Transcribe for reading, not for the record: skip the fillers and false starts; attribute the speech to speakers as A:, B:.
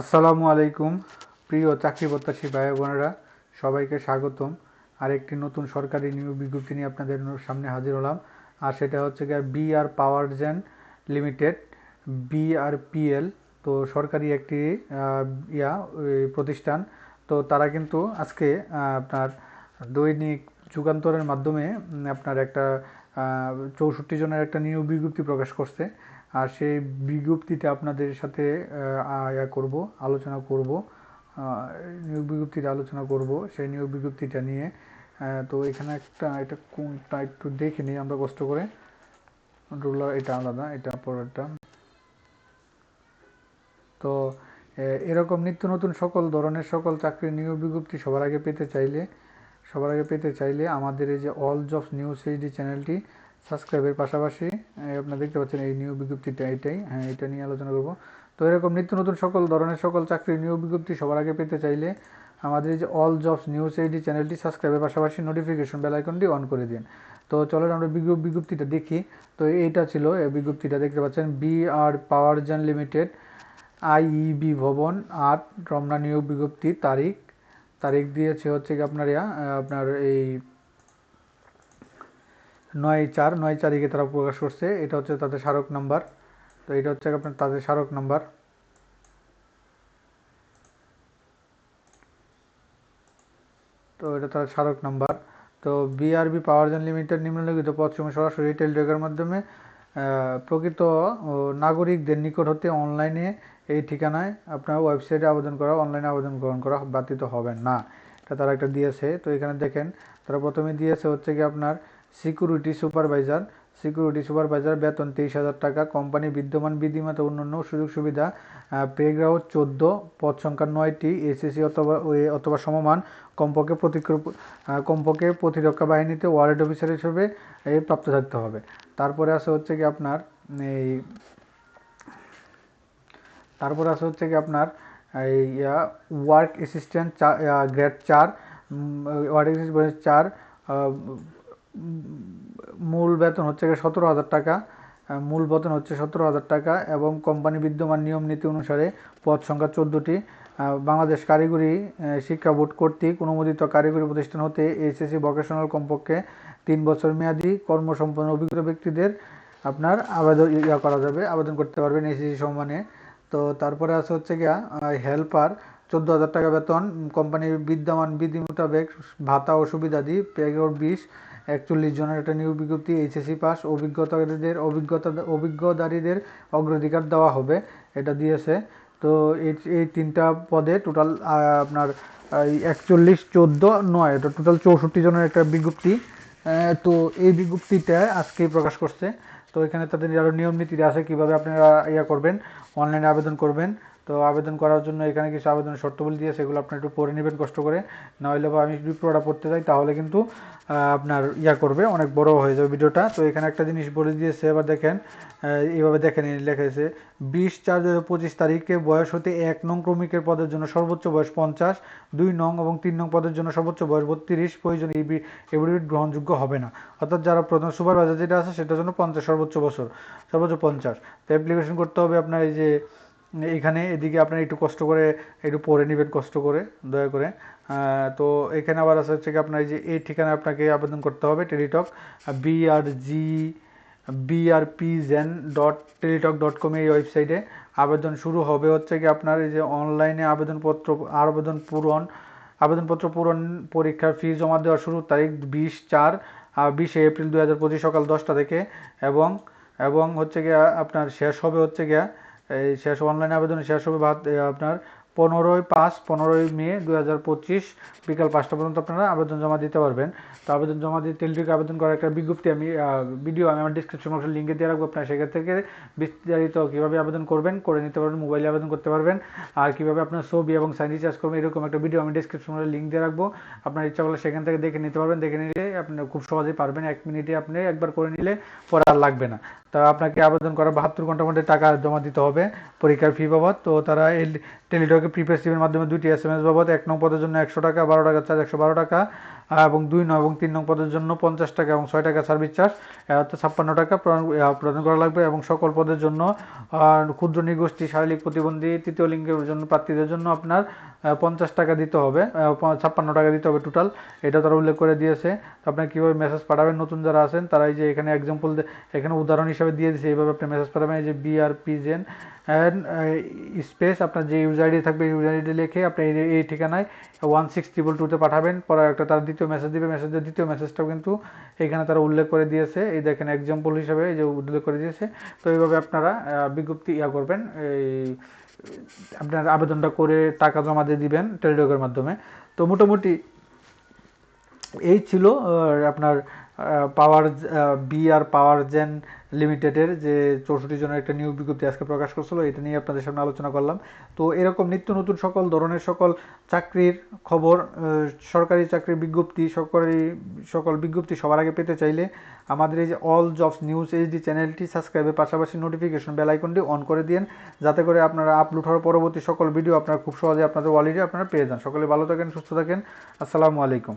A: আসসালামু আলাইকুম প্রিয় চাকরি প্রত্যাশী ভাই বোনেরা, সবাইকে স্বাগতম। আরেকটি নতুন সরকারি নিয়োগ বিজ্ঞপ্তি নিয়ে আপনাদের সামনে হাজির হলাম। আর সেটা হচ্ছে গিয়ে বিআর পাওয়ার জেন লিমিটেড, বিআরপিএল। তো সরকারি একটি প্রতিষ্ঠান। তো তারা কিন্তু আজকে আপনার দৈনিক যুগান্তরের মাধ্যমে আপনার একটা 64 জনের একটা নিয়োগ বিজ্ঞপ্তি প্রকাশ করছে। আর সেই বিজ্ঞপ্তিতে আপনাদের সাথে করব, আলোচনা করব, নিয়োগ বিজ্ঞপ্তিটা আলোচনা করব সেই নিয়োগ বিজ্ঞপ্তিটা নিয়ে। তো এখানে এটা কোনটা একটু দেখে নিই আমরা কষ্ট করে। রুলার এটা আলাদা, এটা পরেরটা। তো এরকম নিত্য নতুন সকল ধরনের সকল চাকরির নিয়োগ বিজ্ঞপ্তি সবার আগে পেতে চাইলে আমাদের এই যে অল জবস নিউজ এইচডি চ্যানেলটি সাবস্ক্রাইবের পাশাপাশি আপনারা দেখতে পাচ্ছেন এই নিয়োগ বিজ্ঞপ্তিটা, এটা নিয়ে আলোচনা করব। তো এরকম নিত্য নতুন সকল ধরনের সকল চাকরির নিয়োগ বিজ্ঞপ্তি সবার আগে পেতে চাইলে আমাদের এই যে অল জবস নিউজ এইচডি চ্যানেলটি সাবস্ক্রাইবের পাশাপাশি নোটিফিকেশন বেল আইকনটি অন করে দিন। তো চলেন আমরা বিজ্ঞপ্তিটা দেখি। তো এইটা ছিল এই বিজ্ঞপ্তিটা, দেখতে পাচ্ছেন বিআর পাওয়ার জেন লিমিটেড, আইইবি ভবন 8, রমনা নিয়োগ বিজ্ঞপ্তি। তারিখ দিয়েছে হচ্ছে কি আপনার এই 9/4 তারিখে তারা প্রকাশ করছে। এটা হচ্ছে তাদের স্মারক নাম্বার। তো এটা হচ্ছে আপনার তাদের স্মারক নাম্বার। তো এটা তাদের স্মারক নাম্বার। তো বিআরবি পাওয়ার জেন লিমিটেড নিম্নলিখিত পদসমূহ সরাসরি টেলিটকের মাধ্যমে প্রকৃত নাগরিকদের নিকট হতে অনলাইনে এই ঠিকানায় আপনার ওয়েবসাইটে অনলাইনে আবেদন গ্রহণ করা ব্যতীত হবে না। এটা তারা একটা দিয়েছে। তো এখানে দেখেন তারা প্রথমে দিয়েছে হচ্ছে কি আপনার সিকিউরিটি সুপারভাইজার, বেতন 23,000 টাকা, কোম্পানি বিদ্যমান বিধিমাতা অন্যান্য সুযোগ সুবিধা, পে গ্রেড 14, পদ সংখ্যা 9টি, এসএসসি অথবা সমমান, কমপক্ষে প্রতিরক্ষা বাহিনীতে ওয়ারেন্ট অফিসার হিসেবে প্রাপ্ত থাকতে হবে। তারপরে আছে হচ্ছে কি আপনার এই তারপরে আছে হচ্ছে কি আপনার এই work assistant grade 4, work assistant 4, মূল বেতন হচ্ছে 17,000 টাকা, এবং কোম্পানি বিদ্যমান নিয়ম নীতি অনুসারে পদ সংখ্যা 14টি। বাংলাদেশ কারিগরি শিক্ষা বোর্ড কর্তৃক অনুমোদিত কারিগরি প্রতিষ্ঠান হতে এইচএসসি ভোকেশনাল কমপক্ষে 3 বছর মেয়াদী কর্মসম্পন্ন অভিজ্ঞতা ব্যক্তিদের আপনার আবেদন করতে পারবেন এইচএসসি সম্মানে। তো তারপরে আছে হচ্ছে গিয়া হেল্পার, 14,000 টাকা বেতন, কোম্পানির বিদ্যমান বিধি মোতাবেক ভাতা ও সুবিধাদি, পেগর 20, 41 জনের একটা নিয়োগ বিজ্ঞপ্তি, এইচএসসি পাস, অভিজ্ঞতারীদের অগ্রাধিকার দেওয়া হবে, এটা দিয়েছে। তো এই 3টা পদে টোটাল আপনার 41, 14, 9, এটা টোটাল 64 জনের একটা বিজ্ঞপ্তি। তো এই বিজ্ঞপ্তিটা আজকেই প্রকাশ করছে। তো এখানে তাদের আরও নিয়ম নীতি আছে কীভাবে আপনারা করবেন, অনলাইনে আবেদন করবেন। তো আবেদন করার জন্য এখানে কিছু আবেদনের শর্তাবলী দিয়ে সেগুলো আপনার একটু পড়ে নেবেন কষ্ট করে। না হলে বা আমি যদি পুরোটা পড়তে যাই তাহলে কিন্তু আপনার করবে, অনেক বড় হয়ে যাবে ভিডিওটা। তো এখানে একটা জিনিস বলে দিয়েছে, এবার দেখেন এইভাবে দেখেন লেখা আছে 20/4/2025 তারিখে বয়স হতে 1 নং ক্রমিকের পদের জন্য সর্বোচ্চ বয়স 50, 2 নং এবং 3 নং পদের জন্য সর্বোচ্চ বয়স 32, প্রয়োজন এভিডেভিট গ্রহণযোগ্য হবে না। অর্থাৎ যারা প্রথম সুপারভাইজার যেটা আছে সেটার জন্য 50 সর্বোচ্চ 50। তো অ্যাপ্লিকেশন করতে হবে আপনার এই যে এখানে, এদিকে আপনার একটু কষ্ট করে একটু পড়ে নেবেন কষ্ট করে দয়া করে। তো এখানে আবার আছে হচ্ছে কি আপনার এই ঠিকানায় আপনাকে আবেদন করতে হবে, টেলিটক brpzen.teletalk.com এই ওয়েবসাইটে আবেদন শুরু হবে হচ্ছে কি আপনার এই যে অনলাইনে আবেদনপত্র পূরণ, পরীক্ষার ফি জমা দেওয়ার শুরু তারিখ 20 এপ্রিল 2025 সকাল 10টা থেকে, এবং হচ্ছে গিয়া আপনার শেষ হবে হচ্ছে গিয়া অনলাইন আবেদন শেষ হবে আপনার 15 মে 2025 বিকাল 5টা পর্যন্ত আপনারা আবেদন জমা দিতে পারবেন। তো আবেদন জমা দিয়ে টেলিটকে আবেদন করার একটা বিজ্ঞপ্তি ভিডিও আমি আমার ডিসক্রিপশন বক্সে লিঙ্কে দিয়ে রাখবো। আপনারা সেখান থেকে বিস্তারিত কীভাবে আবেদন করবেন করে নিতে পারবেন, মোবাইলে আবেদন করতে পারবেন। আর কীভাবে আপনার ছবি এবং সাইন রিচার্জ করবেন এরকম একটা ভিডিও আমি ডিসক্রিপশন বক্সে লিঙ্ক দিয়ে রাখবো। আপনার ইচ্ছা করলে সেখান থেকে দেখে নিতে পারবেন। দেখে নিলে আপনি খুব সহজেই পারবেন, 1 মিনিটে আপনি একবার করে নিলে পরে আর লাগবে না। তা আপনাকে আবেদন করার 72 ঘন্টার মধ্যে টাকা জমা দিতে হবে পরীক্ষার ফি বাবদ। তো তারা টেলিটকে প্রিপেড সিমের মাধ্যমে 2টি SMS বাবদ 1 নং পদের জন্য 100 টাকা, 12 টাকা চার্জ 112 টাকা, এবং 2 নং এবং 3 নং পদের জন্য 50 টাকা এবং 6 টাকা সার্ভিস চার্জ, অর্থাৎ 56 টাকা প্রদান করা লাগবে। এবং সকল পদের জন্য ক্ষুদ্র নৃগোষ্ঠী, শারীরিক প্রতিবন্ধী, তৃতীয় লিঙ্গের জন্য প্রার্থীদের জন্য আপনার 50 টাকা দিতে হবে, 56 টাকা দিতে হবে টোটাল, এটা তারা উল্লেখ করে দিয়েছে। তো আপনার কীভাবে মেসেজ পাঠাবেন, নতুন যারা আছেন তারা এই যে এখানে এক্সাম্পল এখানে উদাহরণ হিসাবে দিয়ে দিয়েছে, এইভাবে আপনি মেসেজ পাঠাবেন। এই যে BRPGen অ্যান্ড স্পেস আপনার যে ইউজার আইডি থাকবে, ইউজার আইডি লিখে আপনি এই ঠিকানায় 16222-তে পাঠাবেন। পরে একটা তার দ্বিতীয় মেসেজ দিবে, মেসেজের দ্বিতীয় মেসেজটাও কিন্তু এখানে তারা উল্লেখ করে দিয়েছে, এই দেখেন এক্সাম্পল হিসাবে এই যে উল্লেখ করে দিয়েছে। তো এইভাবে আপনারা বিজ্ঞপ্তি করবেন, এই আপনার আবেদনটা করে টাকা জমা দিয়ে দিবেন টেলিটকের মাধ্যমে। তো মোটামুটি এই ছিল আপনার পাওয়ারজেন লিমিটেডের যে 64 জনের একটা নিয়োগ বিজ্ঞপ্তি আজকে প্রকাশ করছিল, এটা নিয়ে আপনাদের সামনে আলোচনা করলাম। তো এরকম নিত্য নতুন সকল ধরনের সকল চাকরির খবর, সরকারি চাকরির বিজ্ঞপ্তি, সকল বিজ্ঞপ্তি সবার আগে পেতে চাইলে আমাদের এই যে অল জবস নিউজ এইচডি চ্যানেলটি সাবস্ক্রাইবের পাশাপাশি নোটিফিকেশন বেল আইকনটি অন করে দিন, যাতে করে আপনারা আপলোড হওয়ার পরবর্তী সকল ভিডিও আপনারা খুব সহজে আপনাদের ওয়ালেটে আপনারা পেয়ে যান। সকলে ভালো থাকেন, সুস্থ থাকেন। আসসালামু আলাইকুম।